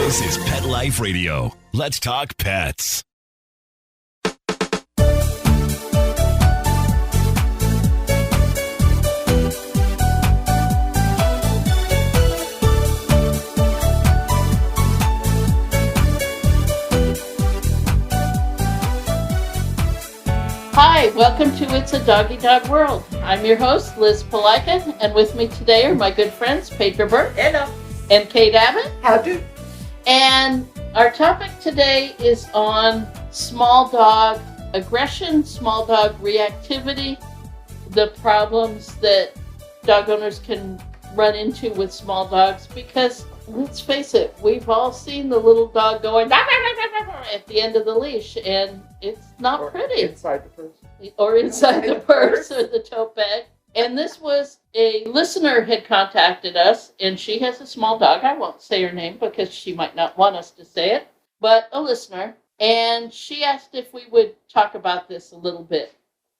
This is Pet Life Radio. Let's talk pets. Hi, welcome to It's a Doggy Dog World. I'm your host, Liz Palika, and with me today are my good friends, Pedro Burke. Hello. And Kate Abbott. How do? And our topic today is on small dog aggression, small dog reactivity, the problems that dog owners can run into with small dogs, because let's face it, we've all seen the little dog going at the end of the leash, and it's not pretty. Inside the purse. Or inside the purse or the tote bag. And this was a listener had contacted us, and she has a small dog. I won't say her name because she might not want us to say it, but a listener. And she asked if we would talk about this a little bit.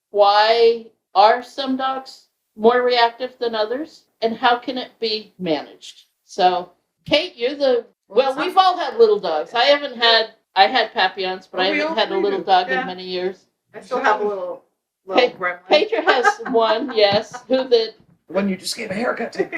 Why are some dogs more reactive than others, and how can it be managed? So, Kate, you're we've all had little dogs. I had Papillons, but I haven't had a little dog in many years. I still have a little gremlin. Pedro has one, yes, The one you just gave a haircut to.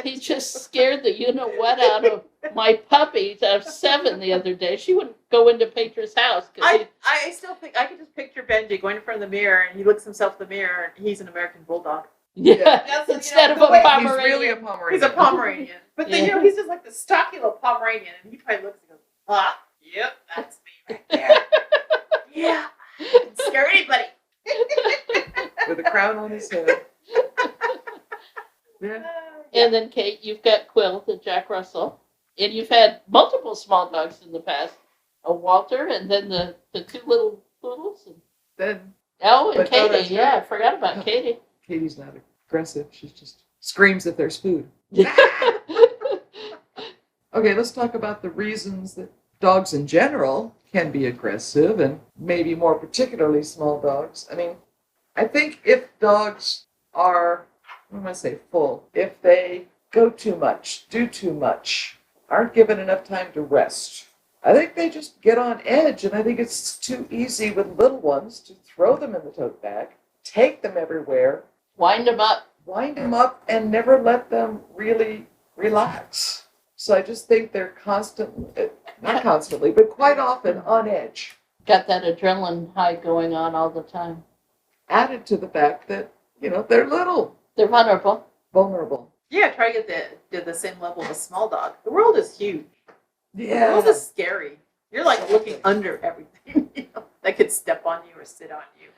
he just scared the you-know-what out of my puppy of 7 the other day. She wouldn't go into Pedro's house. I still think I can just picture Benji going in front of the mirror, and he looks himself in the mirror, and he's an American Bulldog. Yeah, instead of a Pomeranian. He's really a Pomeranian. He's a Pomeranian. But then, he's just like the stocky little Pomeranian, and he probably looks and goes, yep, that's me right there. Yeah, I can scare anybody. With a crown on his head. Yeah. And then, Kate, you've got Quill, the Jack Russell. And you've had multiple small dogs in the past. A Walter, and then the 2 little poodles. And Katie. I forgot about Katie. Katie's not aggressive. She just screams if there's food. Okay, let's talk about the reasons that dogs in general can be aggressive, and maybe more particularly small dogs. I mean, I think if dogs are, full, if they go too much, do too much, aren't given enough time to rest, I think they just get on edge, and I think it's too easy with little ones to throw them in the tote bag, take them everywhere, wind them up, and never let them really relax. So I just think they're not constantly, but quite often on edge. Got that adrenaline high going on all the time. Added to the fact that, they're little. They're vulnerable. Yeah, try to get the same level of a small dog. The world is huge. Yeah. The world is scary. You're like looking under everything. That could step on you or sit on you.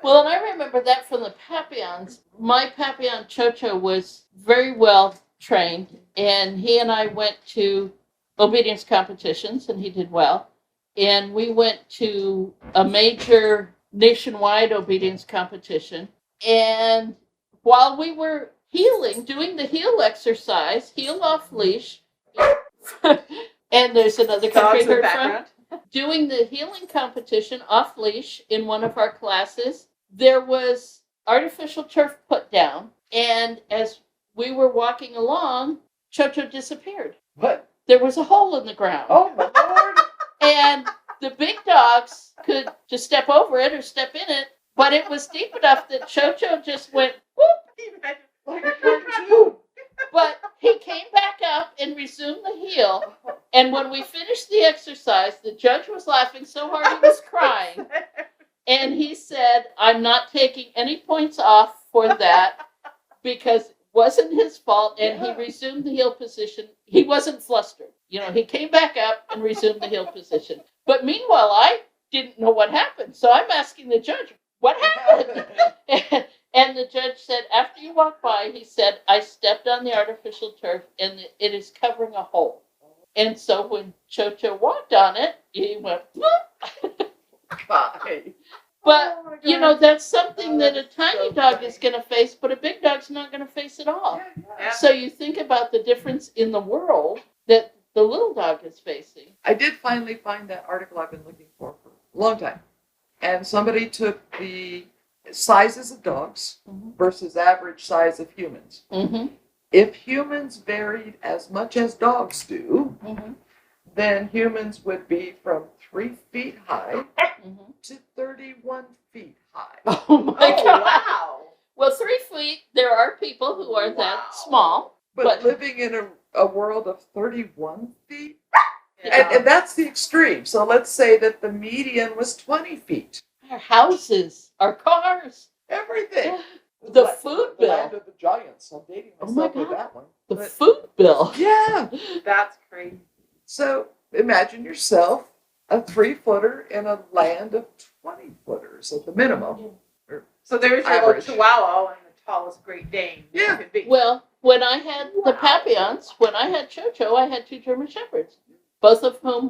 Well, and I remember that from the Papillons. My Papillon Chocho was very well trained, and he and I went to obedience competitions, and he did well. And we went to a major nationwide obedience competition, and while we were heeling, doing the heel exercise, heel off leash, and there's another country heard from, doing the heeling competition off leash in one of our classes, there was artificial turf put down, and as we were walking along, Chocho disappeared. What? There was a hole in the ground. Oh, my Lord. And the big dogs could just step over it or step in it, but it was deep enough that Chocho just went, whoop. But he came back up and resumed the heel, and when we finished the exercise, the judge was laughing so hard he was crying, and he said, I'm not taking any points off for that, because it wasn't his fault, and he resumed the heel position. He wasn't flustered. He came back up and resumed the heel position. But meanwhile, I didn't know what happened, so I'm asking the judge, what happened? And the judge said, after you walked by, he said, I stepped on the artificial turf, and it is covering a hole. And so when Chocho walked on it, he went, Bye. But, that's something that a tiny dog is going to face, but a big dog's not going to face at all. Yeah. So you think about the difference in the world that the little dog is facing. I did finally find that article I've been looking for a long time. And somebody took the sizes of dogs versus average size of humans. Mm-hmm. If humans varied as much as dogs do, then humans would be from 3 feet high Mhm. to 31 feet high. Oh my Oh, God. wow. Well, 3 feet, there are people who are Wow. that small. But living in a world of 31 feet, Yeah. and that's the extreme. So let's say that the median was 20 feet. Our houses, our cars, Everything. the Like food the Land bill, of the Giants. I'm dating Oh my myself with God. that one. the But food bill. yeah. That's crazy. So imagine yourself a 3-footer in a land of 20-footers at the minimum. So there's your Average. little Chihuahua and the tallest Great Dane that Yeah. could be. Well, when I had the Papillons, when I had Chocho, I had 2 German Shepherds, both of whom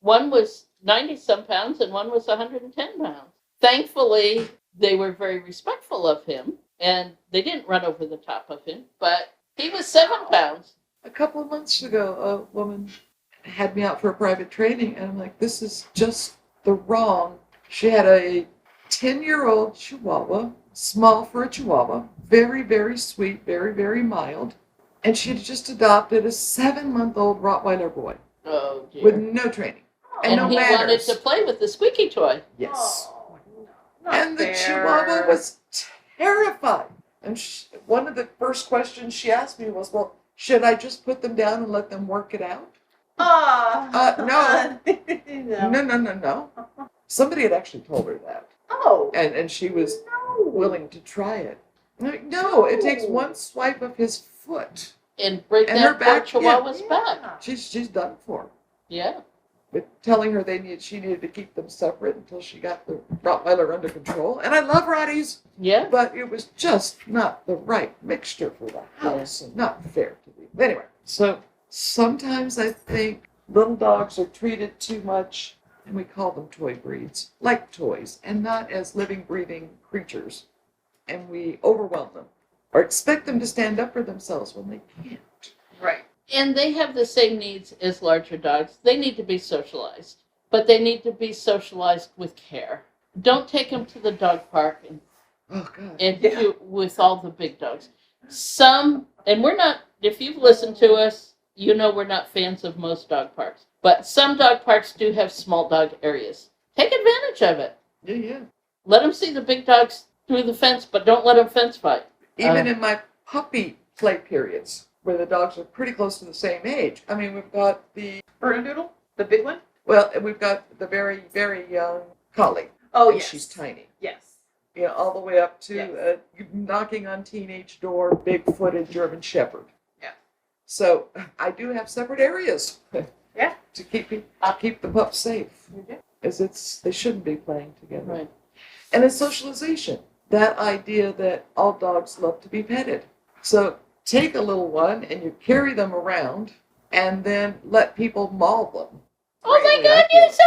one was 90-some pounds and one was 110 pounds. Thankfully, they were very respectful of him, and they didn't run over the top of him, but he was 7 pounds. A couple of months ago, a woman had me out for a private training, and I'm like, this is just the wrong. She had a 10-year-old Chihuahua, small for a Chihuahua, very, very sweet, very, very mild. And she had just adopted a 7-month-old Rottweiler boy Oh, dear. with no training and no he manners. wanted to play with the squeaky toy. Yes. Oh, not And the fair. Chihuahua was terrified. And one of the first questions she asked me was, well, should I just put them down and let them work it out? No. No. Somebody had actually told her that. Oh. And she was No. willing to try it. I'm like, no, it takes one swipe of his foot. And break And that her back, poor Chihuahua's back. Yeah. She's done for. Yeah. But telling her she needed to keep them separate until she got the Rottweiler under control. And I love Rotties, Yeah. but it was just not the right mixture for the house and not fair to them. Anyway, so sometimes I think little dogs are treated too much, and we call them toy breeds, like toys, and not as living, breathing creatures. And we overwhelm them or expect them to stand up for themselves when they can't. Right. And they have the same needs as larger dogs. They need to be socialized, but they need to be socialized with care. Don't take them to the dog park Oh, God. and with all the big dogs. And we're not, if you've listened to us, you know we're not fans of most dog parks. But some dog parks do have small dog areas. Take advantage of it. Yeah. Let them see the big dogs through the fence, but don't let them fence fight. Even in my puppy play periods, where the dogs are pretty close to the same age. I mean, we've got Bernedoodle? The big one? we've got the very, very young collie. Oh, and yes. She's tiny. Yes. You know, all the way up to Yes. knocking on teenage door, big-footed German Shepherd. Yeah. So I do have separate areas. Yeah. To keep the pups safe, You do. as they shouldn't be playing together. Right. And it's socialization. That idea that all dogs love to be petted. So take a little one and you carry them around, and then let people maul them. Oh my Really, God, I feel- you're so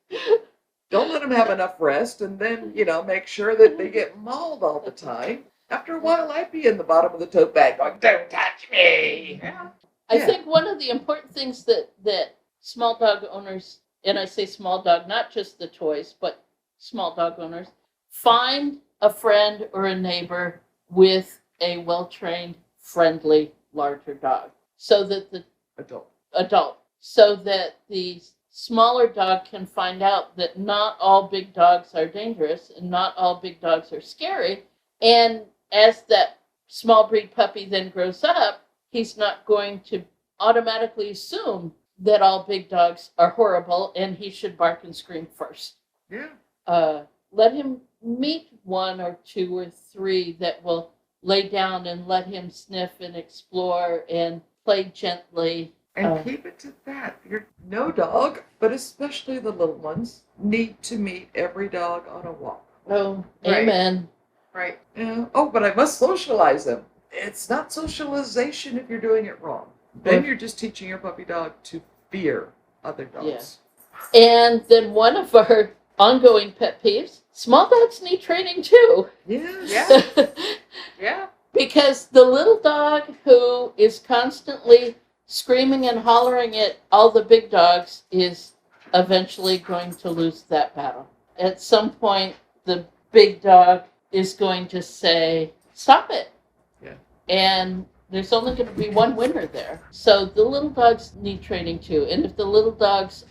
cute! Don't let them have enough rest, and then, make sure that they get mauled all the time. After a while, I'd be in the bottom of the tote bag going, don't touch me. Yeah. I Yeah. think one of the important things that small dog owners, and I say small dog, not just the toys, but small dog owners, find a friend or a neighbor with a well-trained, friendly, larger dog. So that the adult, so that the smaller dog can find out that not all big dogs are dangerous and not all big dogs are scary. And as that small breed puppy then grows up, he's not going to automatically assume that all big dogs are horrible and he should bark and scream first. Yeah. Let him meet 1 or 2 or 3 that will lay down and let him sniff and explore and play gently. And keep it to that. No dog, but especially the little ones, need to meet every dog on a walk. Oh, Right. amen. Right. But I must socialize them. It's not socialization if you're doing it wrong. Then you're just teaching your puppy dog to fear other dogs. And then one of our ongoing pet peeves, small dogs need training too. Yes. Yeah. Yeah. Because the little dog who is constantly screaming and hollering at all the big dogs is eventually going to lose that battle. At some point, the big dog is going to say, stop it. Yeah. And there's only going to be one winner there. So the little dogs need training too. And if the little dogs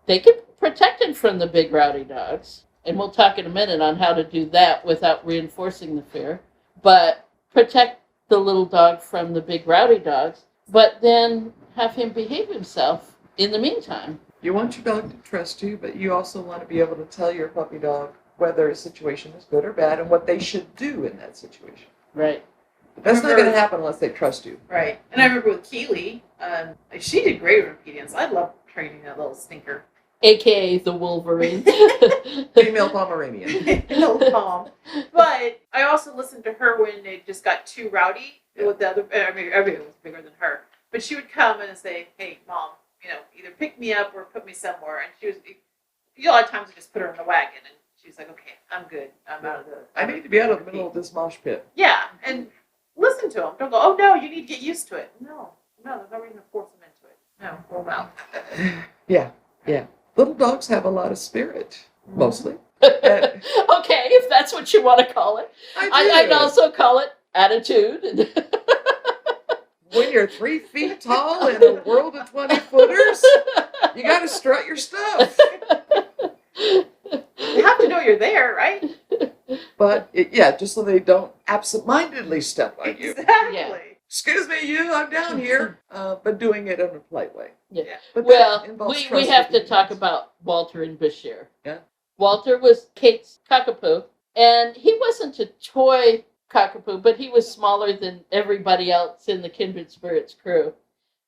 they can be protected from the big rowdy dogs. And we'll talk in a minute on how to do that without reinforcing the fear. But protect the little dog from the big rowdy dogs, but then have him behave himself in the meantime. You want your dog to trust you, but you also want to be able to tell your puppy dog whether a situation is good or bad and what they should do in that situation. Right. But that's not going to happen unless they trust you. Right. And I remember with Keely, she did great with obedience. I love training that little stinker. AKA the Wolverine. Female Pomeranian. Little calm. But I also listened to her when it just got too rowdy with the other, everyone was bigger than her. But she would come and say, hey, Mom, either pick me up or put me somewhere. And she was, a lot of times I just put her in the wagon and she's like, okay, I'm good. I'm out of the... I need to be out of the middle of this mosh pit. Yeah, and listen to them. Don't go, oh no, you need to get used to it. No, there's no reason to force them into it. No, roll them out. Yeah. Little dogs have a lot of spirit, mostly. Okay, if that's what you want to call it. I'd also call it attitude. When you're 3 feet tall in a world of 20-footers, you got to strut your stuff. You have to know you're there, right? But, just so they don't absentmindedly step on you. Exactly. Yeah. Excuse me, I'm down here. But doing it in a polite way. Yeah. But Well, involves we trust have with to talk humans. about Walter and Bashir. Yeah. Walter was Kate's cockapoo, and he wasn't a toy cockapoo, but he was smaller than everybody else in the Kindred Spirits crew.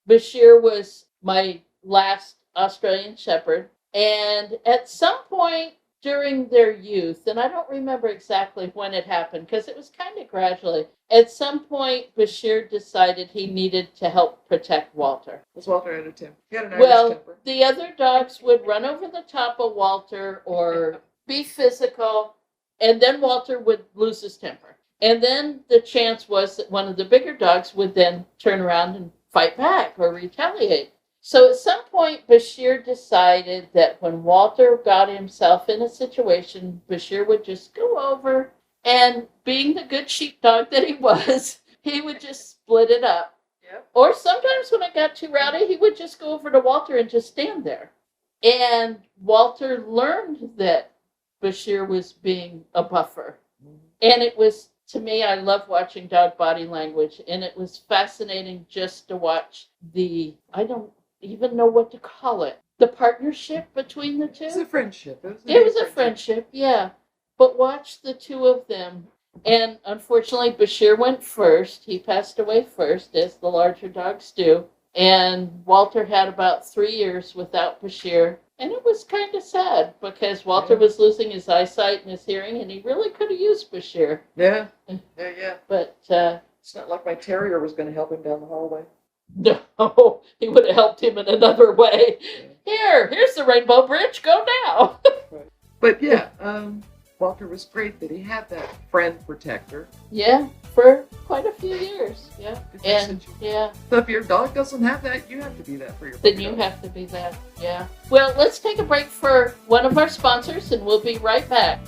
Bashir was my last Australian Shepherd, and at some point during their youth, and I don't remember exactly when it happened because it was kind of gradually, at some point Bashir decided he needed to help protect Walter. Was Walter had a temper? He had an Irish Well, temper. the other dogs would run over the top of Walter or be physical, and then Walter would lose his temper. And then the chance was that one of the bigger dogs would then turn around and fight back or retaliate. So at some point, Bashir decided that when Walter got himself in a situation, Bashir would just go over and, being the good sheepdog that he was, he would just split it up. Yep. Or sometimes when it got too rowdy, he would just go over to Walter and just stand there. And Walter learned that Bashir was being a buffer. And it was, to me, I love watching dog body language, and it was fascinating just to watch I don't even know what to call it, the partnership between the two. It was a friendship. It was a friendship, yeah. But watch the two of them. And unfortunately, Bashir went first. He passed away first, as the larger dogs do. And Walter had about 3 years without Bashir. And it was kind of sad because Walter was losing his eyesight and his hearing, and he really could have used Bashir. Yeah. But It's not like my terrier was going to help him down the hallway. no, he would have helped him in another way. Here's the Rainbow Bridge. Go now. But Walter was great that he had that friend protector. Yeah, for quite a few years. Yeah. And yeah. So if your dog doesn't have that, you have to be that for your Then puppy you dog. have to be that. Yeah. Well, let's take a break for one of our sponsors, and we'll be right back.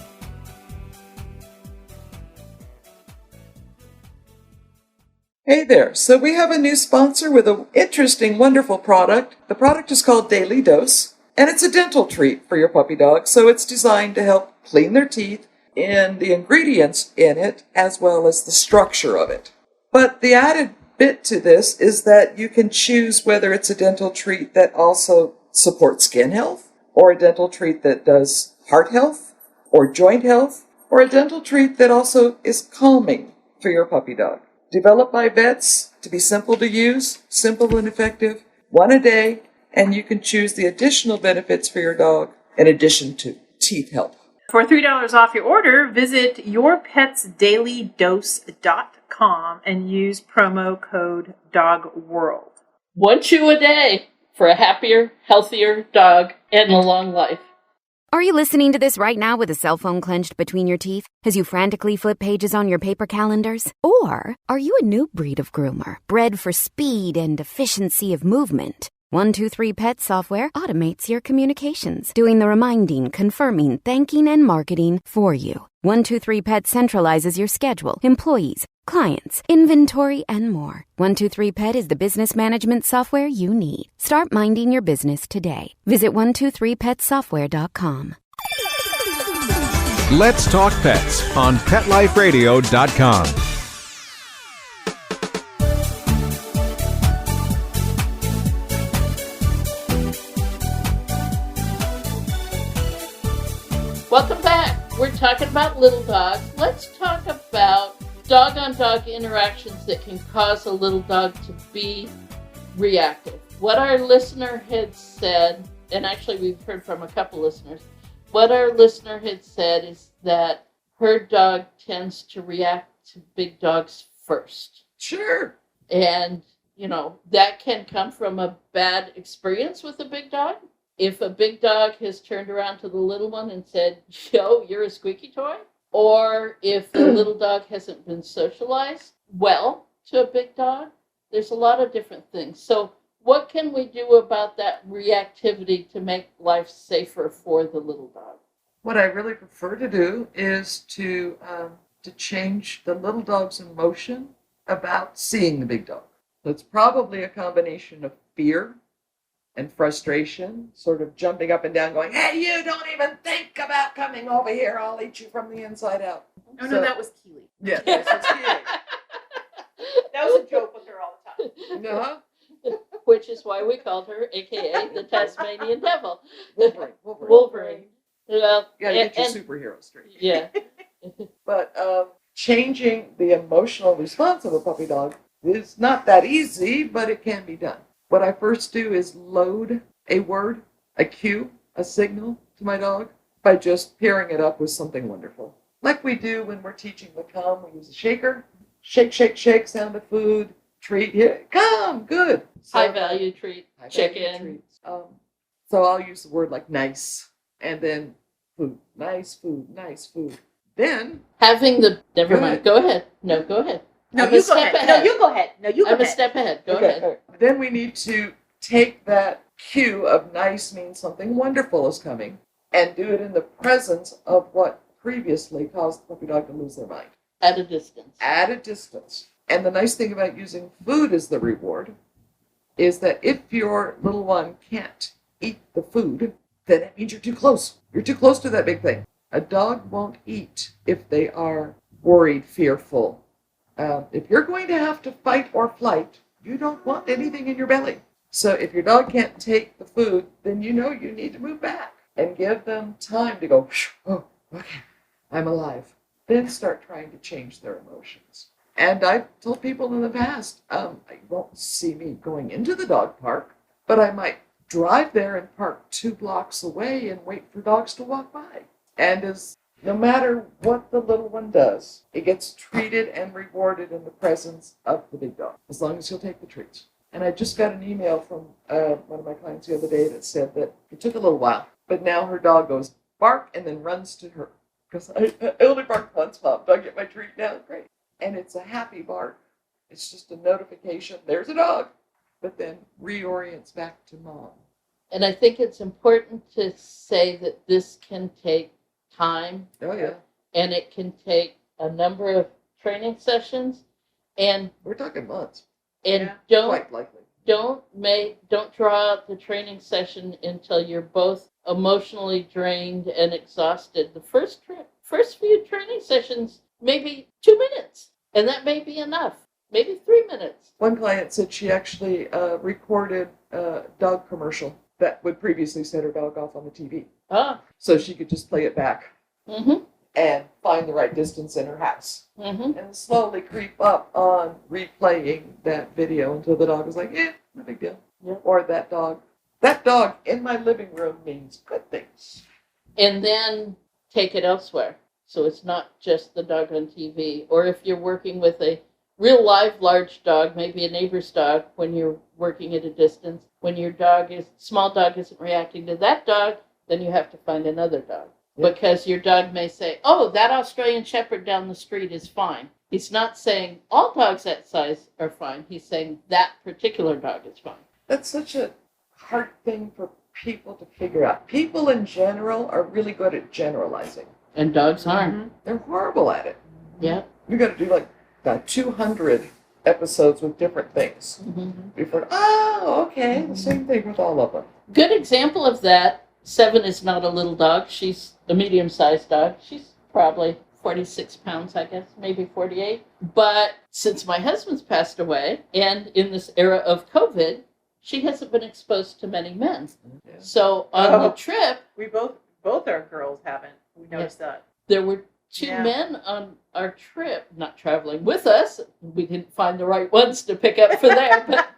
Hey there. So we have a new sponsor with an interesting, wonderful product. The product is called Daily Dose, and it's a dental treat for your puppy dog. So it's designed to help clean their teeth and the ingredients in it, as well as the structure of it. But the added bit to this is that you can choose whether it's a dental treat that also supports skin health, or a dental treat that does heart health, or joint health, or a dental treat that also is calming for your puppy dog. Developed by vets to be simple to use, simple and effective, one a day, and you can choose the additional benefits for your dog in addition to teeth health. For $3 off your order, visit yourpetsdailydose.com and use promo code DOGWORLD. 1 chew a day for a happier, healthier dog and a long life. Are you listening to this right now with a cell phone clenched between your teeth as you frantically flip pages on your paper calendars? Or are you a new breed of groomer, bred for speed and efficiency of movement? 123 Pet software automates your communications, doing the reminding, confirming, thanking, and marketing for you. 123 Pet centralizes your schedule, employees, clients, inventory, and more. 123pet is the business management software you need. Start minding your business today. Visit 123petsoftware.com. Let's Talk Pets on PetLifeRadio.com. Welcome back. We're talking about little dogs. Let's talk about dog-on-dog interactions that can cause a little dog to be reactive. What our listener had said, and actually we've heard from a couple listeners, what our listener had said is that her dog tends to react to big dogs first. Sure. And, that can come from a bad experience with a big dog. If a big dog has turned around to the little one and said, yo, you're a squeaky toy, or if the little dog hasn't been socialized well to a big dog, there's a lot of different things. So what can we do about that reactivity to make life safer for the little dog? What I really prefer to do is to change the little dog's emotion about seeing the big dog. So it's probably a combination of fear and frustration, sort of jumping up and down, going, hey, you don't even think about coming over here. I'll eat you from the inside out. Oh, no, that was Keely. Yeah, that's Keely. That was a joke with her all the time. Uh-huh. Which is why we called her, a.k.a. the Tasmanian Devil. Wolverine. Well, You gotta get your superhero straight. Yeah. But changing the emotional response of a puppy dog is not that easy, but it can be done. What I first do is load a word, a cue, a signal to my dog by just pairing it up with something wonderful. Like we do when we're teaching the come, we use a shaker. Shake, shake, shake, sound of food, treat, here, come, good. So, High value treat, chicken. treats. So I'll use the word like nice, and then food, nice food, nice food. Then Having the, never mind, go ahead. No, go ahead. No, I'm you a go step ahead. ahead. No, you go ahead. No, you go I'm a ahead. step ahead. Go Okay, ahead. all right. Then we need to take that cue of nice means something wonderful is coming and do it in the presence of what previously caused the puppy dog to lose their mind. At a distance. At a distance. And the nice thing about using food as the reward is that if your little one can't eat the food, then it means you're too close. You're too close to that big thing. A dog won't eat if they are worried, fearful. If you're going to have to fight or flight, you don't want anything in your belly. So if your dog can't take the food, then you know you need to move back and give them time to go, oh, okay, I'm alive. Then start trying to change their emotions. And I've told people in the past, you won't see me going into the dog park, but I might drive there and park 2 blocks away and wait for dogs to walk by. And no matter what the little one does, it gets treated and rewarded in the presence of the big dog, as long as he'll take the treats. And I just got an email from one of my clients the other day that said that it took a little while, but now her dog goes bark and then runs to her. Because I only barked once, Mom. Do I get my treat now? Great. And it's a happy bark. It's just a notification. There's a dog. But then reorients back to Mom. And I think it's important to say that this can take time. Oh, yeah. And it can take a number of training sessions. And We're talking months. and Yeah. Quite likely. don't draw out the training session until you're both emotionally drained and exhausted. The first few training sessions, maybe 2 minutes, and that may be enough. Maybe 3 minutes. One client said she actually recorded a dog commercial that would previously set her dog off on the TV. So she could just play it back Mm-hmm. and find the right distance in her house. Mm-hmm. And slowly creep up on replaying that video until the dog was like, yeah, no big deal. Yeah. Or that dog in my living room means good things. And then take it elsewhere. So it's not just the dog on TV. Or if you're working with a real live large dog, maybe a neighbor's dog, when you're working at a distance, when your small dog isn't reacting to that dog, then you have to find another dog. Yeah. Because your dog may say, oh, that Australian Shepherd down the street is fine. He's not saying all dogs that size are fine. He's saying that particular dog is fine. That's such a hard thing for people to figure out. People in general are really good at generalizing. And dogs aren't. They're horrible at it. Yeah. You got to do like about 200 episodes with different things. Before, okay, the same thing with all of them. Good example of that. 7 is not a little dog. She's a medium-sized dog. She's probably 46 pounds, I guess, maybe 48. But since my husband's passed away, and in this era of COVID, she hasn't been exposed to many men. Yeah. So on the trip, We both our girls haven't. We noticed that. there were 2 men on our trip, not traveling with us. We didn't find the right ones to pick up for there, but,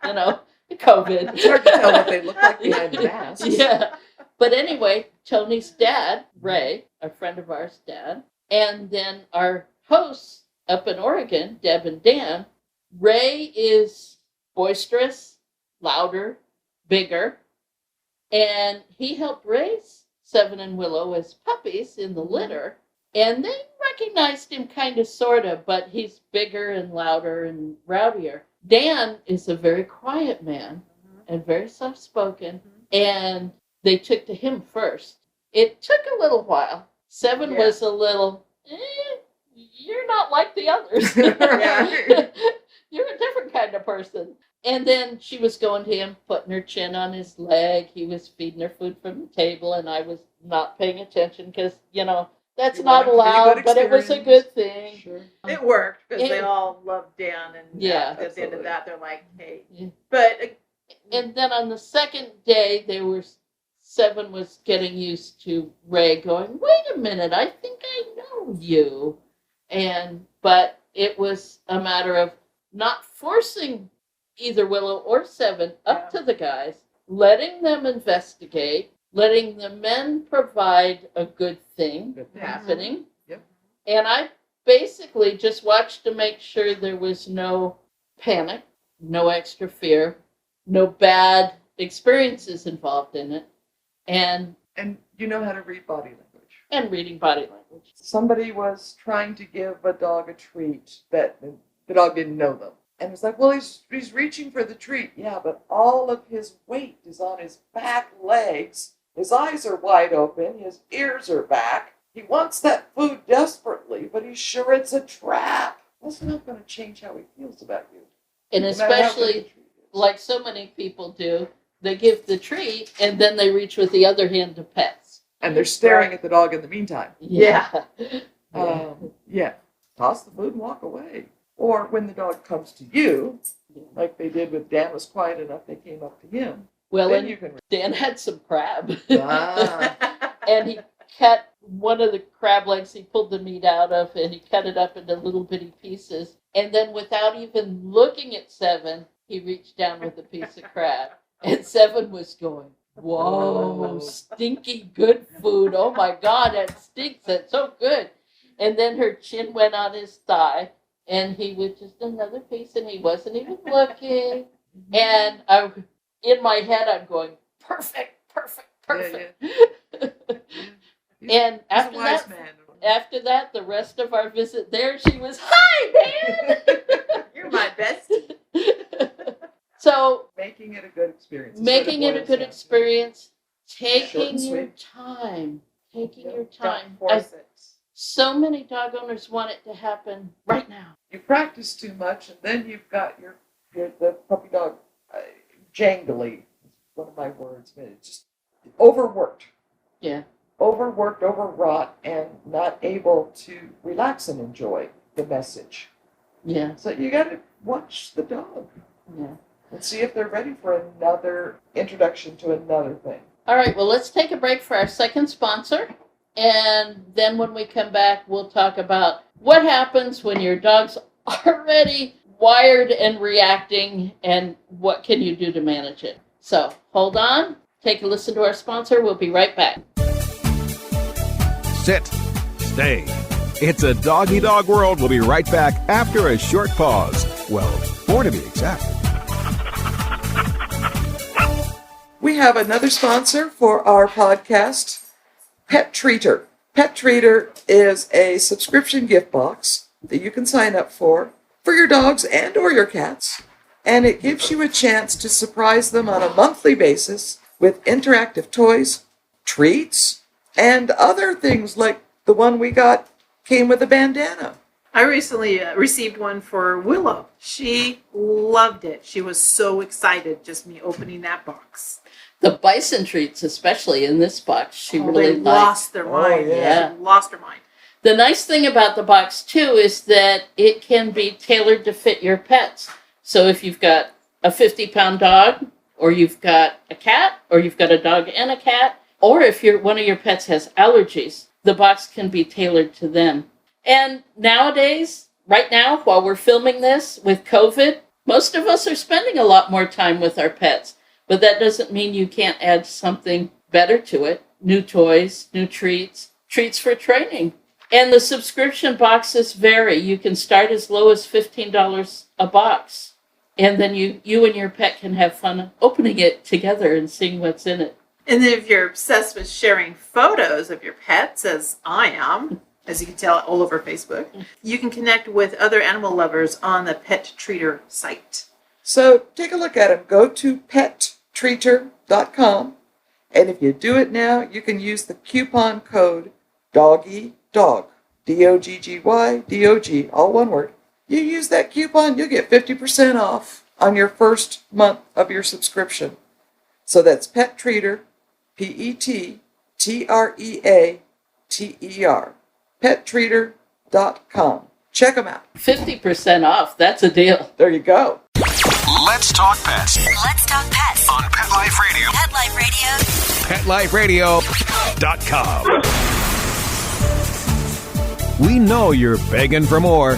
COVID. It's hard to tell what they look like behind the masks. Yeah. But anyway, Tony's dad, Ray, a friend of ours, dad, and then our hosts up in Oregon, Deb and Dan, Ray is boisterous, louder, bigger, and he helped raise 7 and Willow as puppies in the litter. And they recognized him kind of, sort of, but he's bigger and louder and rowdier. Dan is a very quiet man and very soft-spoken, and they took to him first. It took a little while. 7 was a little, you're not like the others. You're a different kind of person. And then she was going to him, putting her chin on his leg. He was feeding her food from the table, and I was not paying attention because, that's not allowed, but it was a good thing. Sure. It worked because they all loved Dan, and at the end of that, they're like, "Hey." Yeah. But and then on the second day, 7 was getting used to Ray going, "Wait a minute, I think I know you," but it was a matter of not forcing either Willow or 7 up to the guys, letting them investigate. Letting the men provide a good thing happening. Yep. And I basically just watched to make sure there was no panic, no extra fear, no bad experiences involved in it. And you know how to read body language. And reading body language. Somebody was trying to give a dog a treat that the dog didn't know them. And it's like, well, he's reaching for the treat. Yeah, but all of his weight is on his back legs. His eyes are wide open. His ears are back. He wants that food desperately, but he's sure it's a trap. That's not going to change how he feels about you. And especially, like so many people do, they give the treat, and then they reach with the other hand to pets. And they're staring at the dog in the meantime. Yeah. Toss the food and walk away. Or when the dog comes to you, like they did with Dan was quiet enough, they came up to him. Well, then and you can... Dan had some crab. Ah. And he cut one of the crab legs, he pulled the meat out of, and he cut it up into little bitty pieces. And then without even looking at 7, he reached down with a piece of crab. And 7 was going, whoa, stinky good food. Oh my God, that stinks. That's so good. And then her chin went on his thigh, and he was just another piece, and he wasn't even looking. And in my head, I'm going, perfect. Yeah. And after that, the rest of our visit there, she was, hi, Dan! You're my bestie. So, making it a good experience. Making it a good experience, taking your sweet. time. Don't force it. So many dog owners want it to happen right now. You practice too much, and then you've got the puppy dog jangly. One of my words, but it's just overworked. Yeah. Overworked, overwrought, and not able to relax and enjoy the message. Yeah. So you got to watch the dog. Yeah. And see if they're ready for another introduction to another thing. All right, well, let's take a break for our second sponsor. And then when we come back, we'll talk about what happens when your dog's already wired and reacting, and what can you do to manage it. So hold on, take a listen to our sponsor. We'll be right back. Sit. Stay. It's a doggy dog world. We'll be right back after a short pause. Well, 4 to be exact. We have another sponsor for our podcast, Pet Treater. Pet Treater is a subscription gift box that you can sign up for your dogs and or your cats. And it gives you a chance to surprise them on a monthly basis with interactive toys, treats, and other things like the one we got came with a bandana. I recently received one for Willow. She loved it. She was so excited just me opening that box. The bison treats, especially in this box, she really they liked. lost their mind. yeah. She lost her mind. The nice thing about the box, too, is that it can be tailored to fit your pets. So if you've got a 50-pound dog, or you've got a cat, or you've got a dog and a cat, or if one of your pets has allergies, the box can be tailored to them. And nowadays, right now, while we're filming this with COVID, most of us are spending a lot more time with our pets. But that doesn't mean you can't add something better to it. New toys, new treats, treats for training. And the subscription boxes vary. You can start as low as $15 a box. And then you and your pet can have fun opening it together and seeing what's in it. And then if you're obsessed with sharing photos of your pets, as I am, as you can tell all over Facebook, you can connect with other animal lovers on the Pet Treater site. So take a look at them. Go to pettreater.com. And if you do it now, you can use the coupon code DOGGY, DOG, DOGGY, DOG, all one word. You use that coupon, you'll get 50% off on your first month of your subscription. So that's Pet Treater, PETTREATER, pettreater.com. Check them out. 50% off, that's a deal. There you go. Let's talk pets Let's talk pets. on Pet Life Radio. Pet Life Radio. PetLifeRadio.com. We know you're begging for more.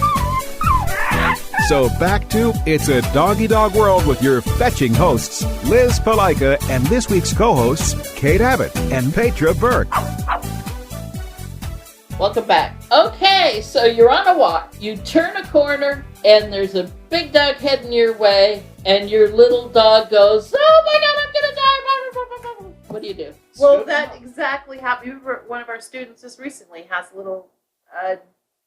So back to It's a Doggy Dog World with your fetching hosts, Liz Palika, and this week's co-hosts, Kate Abbott and Petra Burke. Welcome back. Okay, so you're on a walk. You turn a corner, and there's a big dog heading your way, and your little dog goes, "Oh my God, I'm gonna die!" What do you do? Well, that exactly happened. One of our students just recently has a little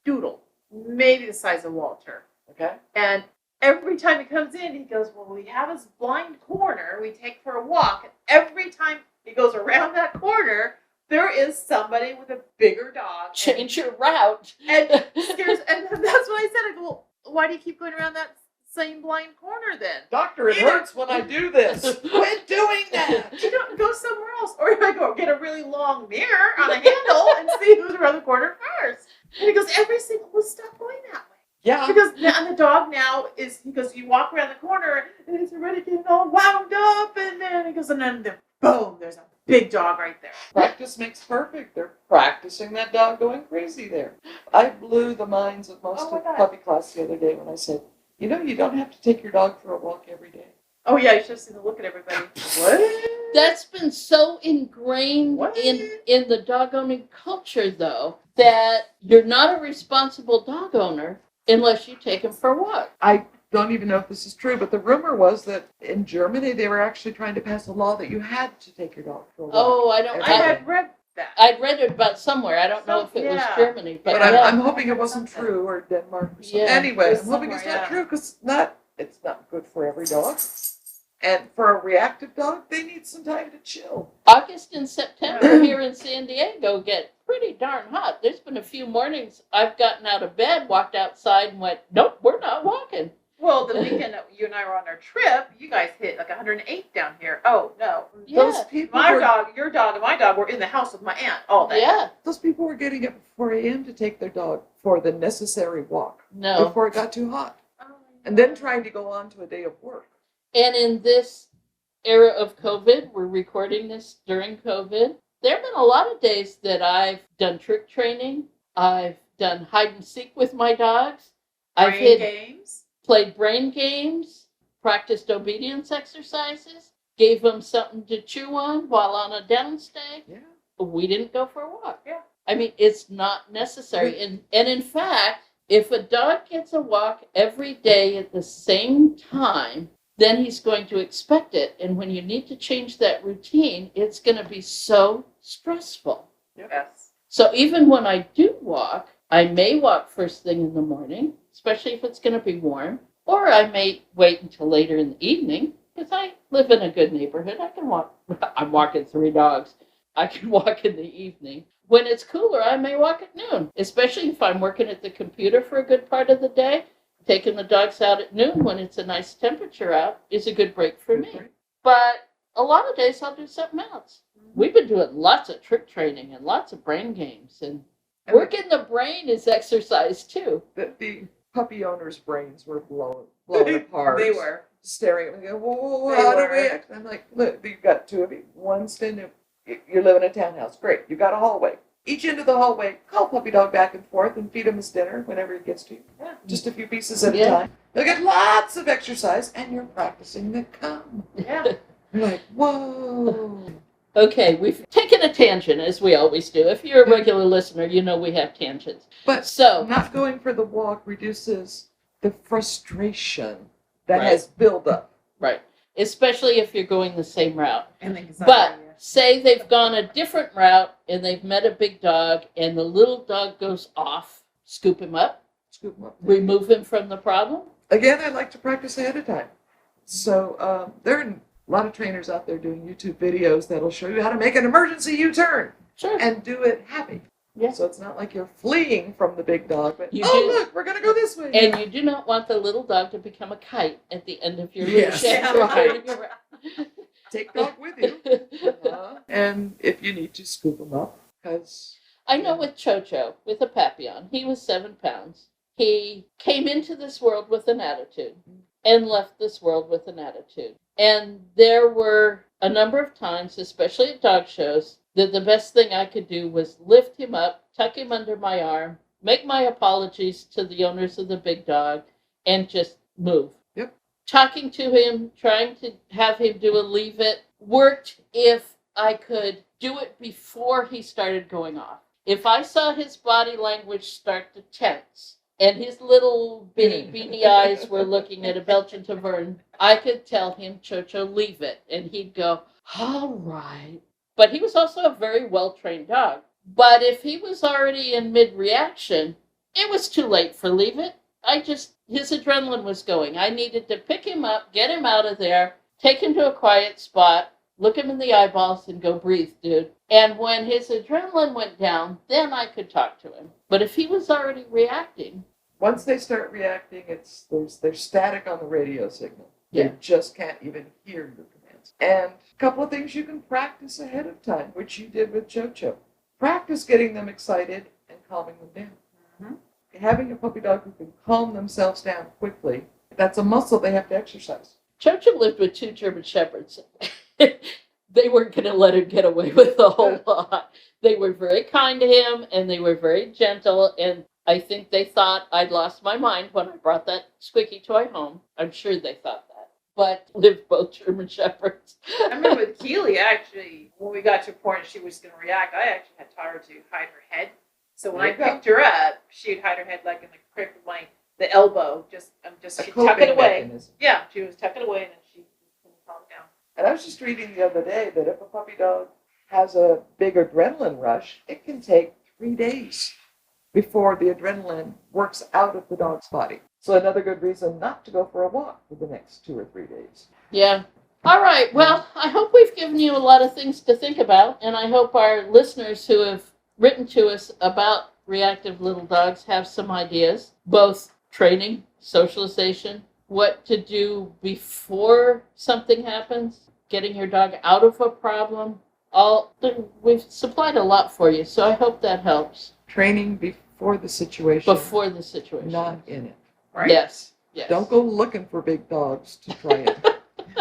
doodle, maybe the size of Walter. Okay. And every time he comes in, he goes, well, we have his blind corner we take for a walk. And every time he goes around that corner, there is somebody with a bigger dog. Change your route. And scares, and that's what I said. I go, well, why do you keep going around that same blind corner then? Doctor, it hurts when I do this. Quit doing that. You don't go somewhere else. Or I go get a really long mirror on a handle and see who's around the corner first. And he goes, every single will stop going that way. Yeah. Because and the dog now is, he goes, you walk around the corner and he's already getting all wound up, and then he goes, and then boom, there's a big dog right there. Practice makes perfect. They're practicing that dog going crazy there. I blew the minds of most Oh my of God. puppy class the other day when I said, you know, you don't have to take your dog for a walk every day. Oh yeah, you should have seen the look at everybody. What? That's been so ingrained What? in the dog owning culture, though, that you're not a responsible dog owner unless you take him for a walk. I don't even know if this is true, but the rumor was that in Germany they were actually trying to pass a law that you had to take your dog for a walk. Oh, I don't. I had read that. I'd read it about somewhere. I don't know if it was Yeah. Germany, but, But yeah. I'm hoping it wasn't true, or Denmark or something. Yeah, Anyway, it I'm was hoping it's somewhere, not yeah. true because it's not good for every dog. And for a reactive dog, they need some time to chill. August and September here in San Diego get pretty darn hot. There's been a few mornings I've gotten out of bed, walked outside, and went, nope, we're not walking. Well, the weekend that you and I were on our trip, you guys hit like 108 down here. Oh no, Yeah. Those people my were, dog, your dog, and my dog were in the house with my aunt all day. Yeah, those people were getting up at 4 a.m. to take their dog for the necessary walk no. before it got too hot. Oh, And then trying to go on to a day of work. And in this era of COVID, we're recording this during COVID, there have been a lot of days that I've done trick training. I've done hide and seek with my dogs. I've brain games. played brain games, practiced obedience exercises, gave them something to chew on while on a downstay. Yeah. We didn't go for a walk. Yeah. I mean, it's not necessary. And in fact, if a dog gets a walk every day at the same time, then he's going to expect it. And when you need to change that routine, it's going to be so stressful. Yes. So even when I do walk, I may walk first thing in the morning, especially if it's going to be warm, or I may wait until later in the evening, because I live in a good neighborhood. I can walk. I'm walking 3 dogs. I can walk in the evening. when it's cooler, I may walk at noon, especially if I'm working at the computer for a good part of the day. Taking the dogs out at noon when it's a nice temperature out is a good break for me. But a lot of days I'll do something else. We've been doing lots of trick training and lots of brain games. And working the brain is exercise too. The puppy owners' brains were blown apart. They were. Staring at me, going, whoa, how do we act? I'm like, look, you've got two of you. One's you're living in a townhouse. Great. You've got a hallway. Each end of the hallway, call puppy dog back and forth and feed him his dinner whenever he gets to you. Yeah. Just a few pieces at a time. They'll get lots of exercise, and you're practicing the come. Yeah. You're like, whoa. Okay, we've taken a tangent, as we always do. If you're a regular listener, you know we have tangents. But not going for the walk reduces the frustration that has built up. Right. Especially if you're going the same route. And but say they've gone a different route and they've met a big dog and the little dog goes off, scoop him up, remove him from the problem. Again, I like to practice ahead of time. So there are a lot of trainers out there doing YouTube videos that'll show you how to make an emergency U-turn. Sure. And do it happy. Yeah. So it's not like you're fleeing from the big dog, but look, we're going to go this way. And you do not want the little dog to become a kite at the end of your Yes. leadership. Take dog with you. And if you need to, scoop him up. Because I know with Chocho, with a Papillon, he was 7 pounds. He came into this world with an attitude and left this world with an attitude. And there were a number of times, especially at dog shows, that the best thing I could do was lift him up, tuck him under my arm, make my apologies to the owners of the big dog, and just move. Yep. Talking to him, trying to have him do a leave it, worked if I could do it before he started going off. If I saw his body language start to tense, and his little bitty beady eyes were looking at a Belgian Tavern, I could tell him, Chocho, leave it. And he'd go, all right. But he was also a very well-trained dog. But if he was already in mid-reaction, it was too late for leave it. His adrenaline was going. I needed to pick him up, get him out of there, take him to a quiet spot, look him in the eyeballs and go, breathe, dude. And when his adrenaline went down, then I could talk to him. But if he was already reacting. Once they start reacting, they're static on the radio signal. Yeah. They just can't even hear your commands. And a couple of things you can practice ahead of time, which you did with Chocho. Practice getting them excited and calming them down. Mm-hmm. Having a puppy dog who can calm themselves down quickly, that's a muscle they have to exercise. Chocho lived with 2 German Shepherds. They weren't going to let him get away with a whole lot. They were very kind to him, and they were very gentle, and I think they thought I'd lost my mind when I brought that squeaky toy home. I'm sure they thought that. But lived both German Shepherds. I remember with Keely, actually, when we got to a point she was going to react, I actually had taught her to hide her head. So when I picked her up, she'd hide her head like in the crick of the elbow. She'd tuck it away. Mechanism. Yeah, she was tuck it away, and then she couldn't calm down. And I was just reading the other day that if a puppy dog has a big adrenaline rush, it can take 3 days before the adrenaline works out of the dog's body. So another good reason not to go for a walk for the next 2 or 3 days. Yeah. All right. Well, I hope we've given you a lot of things to think about, and I hope our listeners who have written to us about reactive little dogs have some ideas, both training, socialization, what to do before something happens, getting your dog out of a problem. We've supplied a lot for you, so I hope that helps. Training before the situation. Before the situation. Not in it. Right? Yes. Don't go looking for big dogs to try it.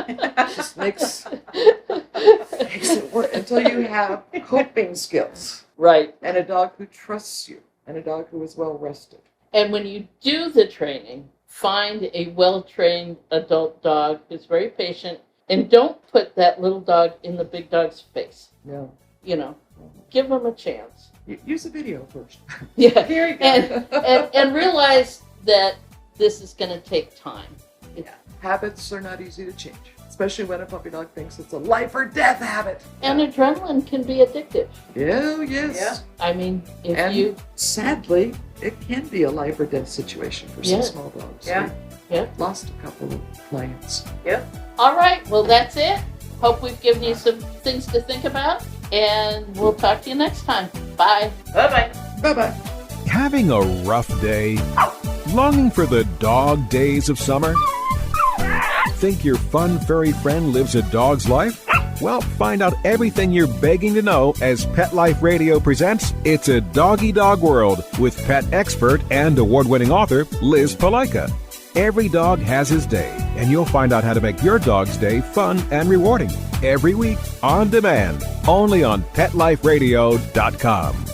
It just makes it work until you have coping skills. Right. And a dog who trusts you. And a dog who is well rested. And when you do the training, find a well-trained adult dog who's very patient, and don't put that little dog in the big dog's face. No. Give them a chance. Use a video first. Yeah. Here you go. And realize that this is going to take time. Habits are not easy to change, especially when a puppy dog thinks it's a life or death habit. And adrenaline can be addictive. Yeah, yes. Yeah. I mean, sadly, it can be a life or death situation for some small dogs. Yeah. We lost a couple of clients. Yep. All right. Well, that's it. Hope we've given you some things to think about. And we'll talk to you next time. Bye. Bye-bye. Bye-bye. Having a rough day? Longing for the dog days of summer? Think your fun furry friend lives a dog's life? Well, find out everything you're begging to know as Pet Life Radio presents It's a Doggy Dog World with pet expert and award-winning author Liz Palaika. Every dog has his day, and you'll find out how to make your dog's day fun and rewarding. Every week, on demand, only on PetLifeRadio.com.